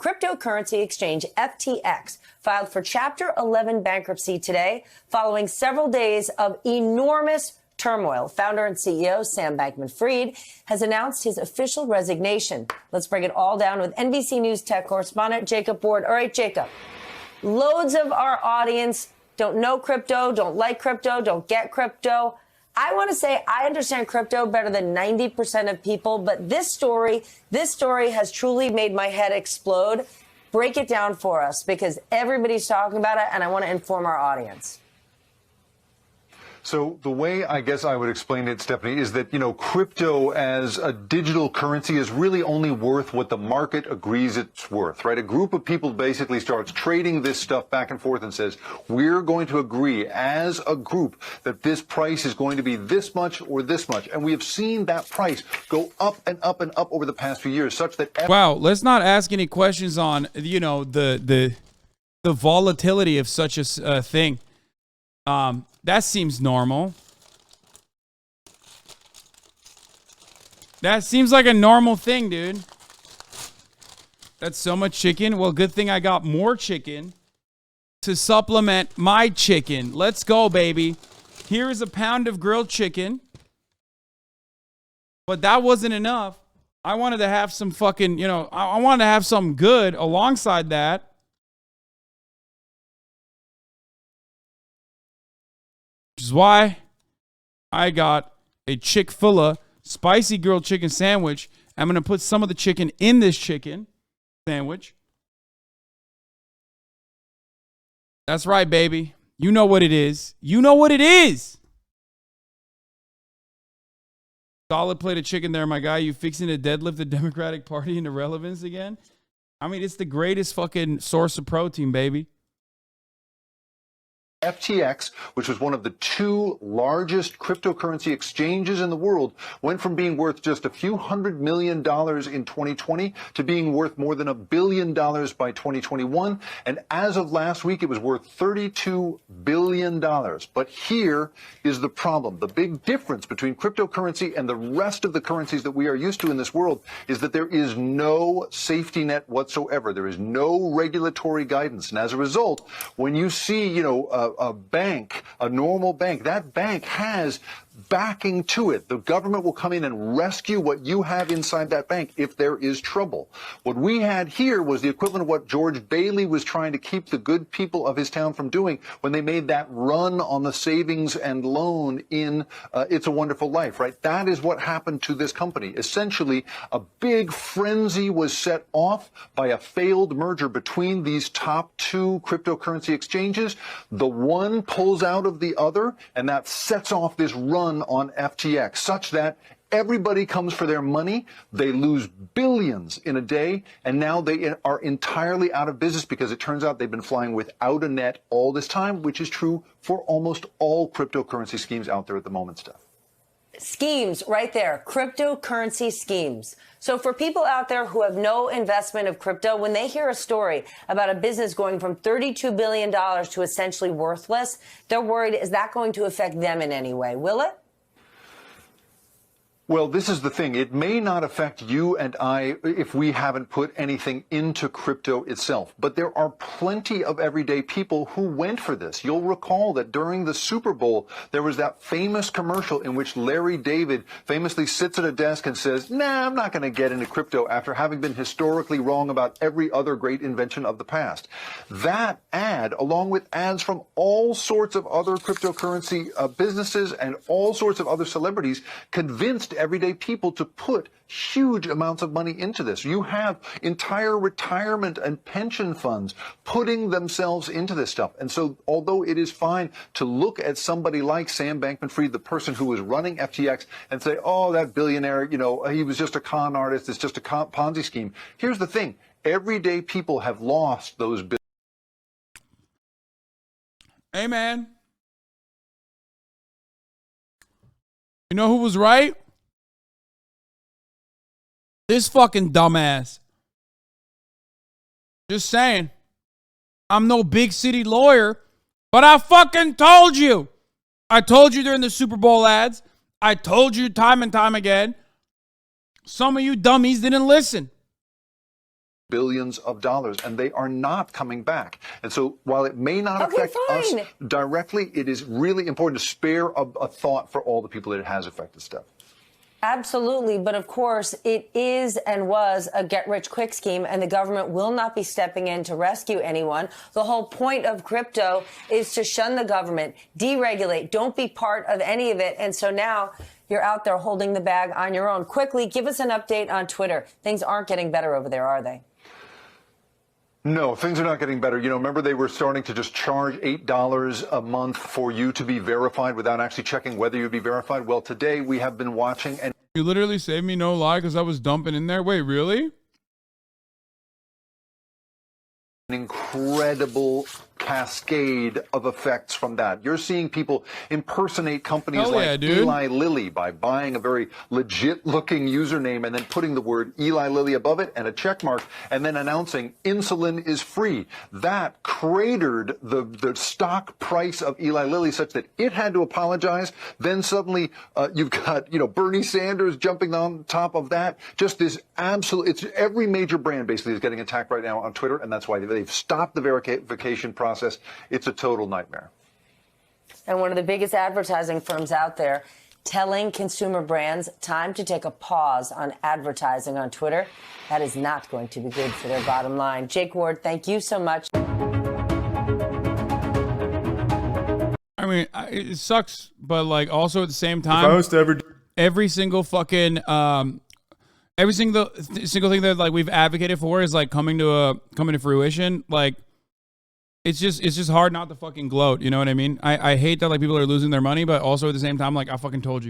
cryptocurrency exchange FTX filed for Chapter 11 bankruptcy today following several days of enormous turmoil. Founder and CEO Sam Bankman-Fried has announced his official resignation. Let's break it all down with NBC News tech correspondent Jacob Ward. All right, Jacob, loads of our audience don't know crypto, don't like crypto, don't get crypto. I want to say I understand crypto better than 90% of people, but this story has truly made my head explode. Break it down for us because everybody's talking about it and I want to inform our audience. So the way I guess I would explain it, Stephanie, is that, crypto as a digital currency is really only worth what the market agrees it's worth, right? A group of people basically starts trading this stuff back and forth and says, we're going to agree as a group that this price is going to be this much or this much. And we have seen that price go up and up and up over the past few years such that... Wow, let's not ask any questions on, the volatility of such a thing. That seems normal. That seems like a normal thing, dude. That's so much chicken. Well, good thing I got more chicken to supplement my chicken. Let's go, baby. Here is a pound of grilled chicken. But that wasn't enough. I wanted to have some fucking, I wanted to have something good alongside that. Which is why I got a Chick-fil-A spicy grilled chicken sandwich. I'm going to put some of the chicken in this chicken sandwich. That's right, baby. You know what it is. You know what it is. Solid plate of chicken there, my guy. You fixing to deadlift the Democratic Party into relevance again? I mean, it's the greatest fucking source of protein, baby. FTX, which was one of the two largest cryptocurrency exchanges in the world, went from being worth just a few $100 million in 2020 to being worth more than $1 billion by 2021. And as of last week, it was worth $32 billion. But here is the problem. The big difference between cryptocurrency and the rest of the currencies that we are used to in this world is that there is no safety net whatsoever. There is no regulatory guidance. And as a result, when you see, a bank, a normal bank, that bank has backing to it. The government will come in and rescue what you have inside that bank if there is trouble. What we had here was the equivalent of what George Bailey was trying to keep the good people of his town from doing when they made that run on the savings and loan in It's a Wonderful Life, right? That is what happened to this company. Essentially, a big frenzy was set off by a failed merger between these top two cryptocurrency exchanges. The one pulls out of the other, and that sets off this run on FTX, such that everybody comes for their money. They lose billions in a day, and now they are entirely out of business because it turns out they've been flying without a net all this time, which is true for almost all cryptocurrency schemes out there at the moment, Steph. Schemes right there, cryptocurrency schemes. So for people out there who have no investment of crypto, when they hear a story about a business going from $32 billion to essentially worthless, they're worried, is that going to affect them in any way? Will it? Well, this is the thing. It may not affect you and I if we haven't put anything into crypto itself. But there are plenty of everyday people who went for this. You'll recall that during the Super Bowl, there was that famous commercial in which Larry David famously sits at a desk and says, nah, I'm not going to get into crypto after having been historically wrong about every other great invention of the past. That ad, along with ads from all sorts of other cryptocurrency businesses and all sorts of other celebrities, convinced everyday people to put huge amounts of money into this. You have entire retirement and pension funds putting themselves into this stuff. And so although it is fine to look at somebody like Sam Bankman-Fried, the person who was running FTX, and say, oh, that billionaire, he was just a con artist, it's just a Ponzi scheme. Here's the thing. Everyday people have lost those billions. Hey, man. You know who was right? This fucking dumbass. Just saying. I'm no big city lawyer, but I fucking told you. I told you during the Super Bowl ads. I told you time and time again. Some of you dummies didn't listen. billions of dollars, and they are not coming back. And so while it may not Okay, affect us fine. directly, it is really important to spare a thought for all the people that it has affected, Steph. Absolutely. But of course, it is and was a get-rich-quick scheme, and the government will not be stepping in to rescue anyone. The whole point of crypto is to shun the government, deregulate, don't be part of any of it. And so now you're out there holding the bag on your own. Quickly, give us an update on Twitter. Things aren't getting better over there, are they? No, things are not getting better. You know, remember they were starting to just charge $8 a month for you to be verified without actually checking whether you'd be verified? Well, today we have been watching and You literally saved me, no lie, because I was dumping in there. Wait, really? an incredible cascade of effects from that. You're seeing people impersonate companies Hell yeah, like dude. Eli Lilly by buying a very legit looking username and then putting the word Eli Lilly above it and a check mark and then announcing insulin is free. That cratered the stock price of Eli Lilly such that it had to apologize. Then suddenly you've got, Bernie Sanders jumping on top of that. Just this absolute, it's every major brand basically is getting attacked right now on Twitter, and that's why they've stopped the verification process. It's a total nightmare. And one of the biggest advertising firms out there telling consumer brands time to take a pause on advertising on Twitter. That is not going to be good for their bottom line. Jake Ward, thank you so much. I mean, it sucks, but like also at the same If I time, was to ever every single fucking every single thing that like we've advocated for is like coming to fruition. Like it's just hard not to fucking gloat. You know what I mean? I hate that like people are losing their money, but also at the same time, like I fucking told you.